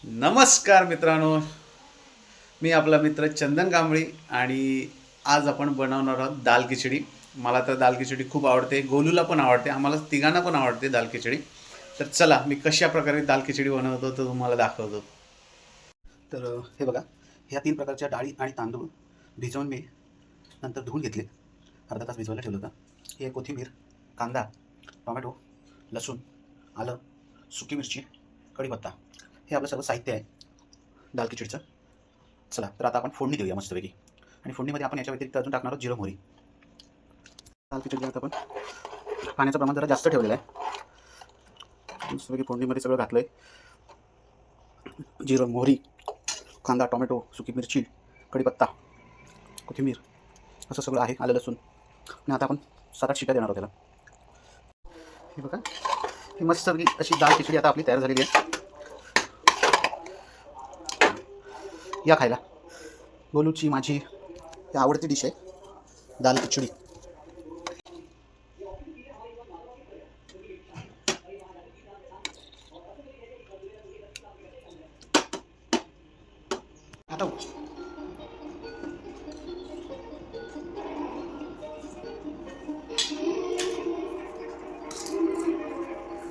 नमस्कार मित्रांनो, मी आपला मित्र चंदन कांबळी आणि आज आपण बनवणार आहोत दाल खिचडी. मला तर दाल खिचडी खूप आवडते, गोलूला पण आवडते, आम्हाला तिघांना पण आवडते दाल खिचडी. तर चला मी कशा प्रकारे दाल खिचडी बनवतो तर तुम्हाला दाखवतो. तर हे बघा, ह्या 3 प्रकारच्या डाळी आणि तांदूळ भिजवून मी नंतर धुवून घेतले. अर्धा तास भिजवायला ठेवलं होतं. हे कोथिंबीर, कांदा, टोमॅटो, लसूण, आलं, सुकी मिरची, कढीपत्ता हे आपलं सर्व साहित्य आहे दाल खिचडीचं. चला तर आता आपण फोडणी देऊया मस्तपैकी. आणि फोडणीमध्ये आपण याच्या व्यतिरिक्त अजून टाकणार आहोत जिरं मोहरी. दाल खिचडी आता आपण पाण्याचं प्रमाण जरा जास्त ठेवलेलं आहे. मस्तपैकी फोडणीमध्ये सगळं घातलं आहे. जिरं मोहरी, कांदा, टोमॅटो, सुकी मिरची, कढीपत्ता, कोथिंबीर असं सगळं आहे, आलं लसूण. आणि आता आपण 7-8 शिट्या देणार आहोत त्याला. हे बघा, ही मस्तपैकी अशी दाल खिचडी आता आपली तयार झालेली आहे. या खायला. गोलूची माझी ही आवडती डिश आहे दाल खिचडी. आता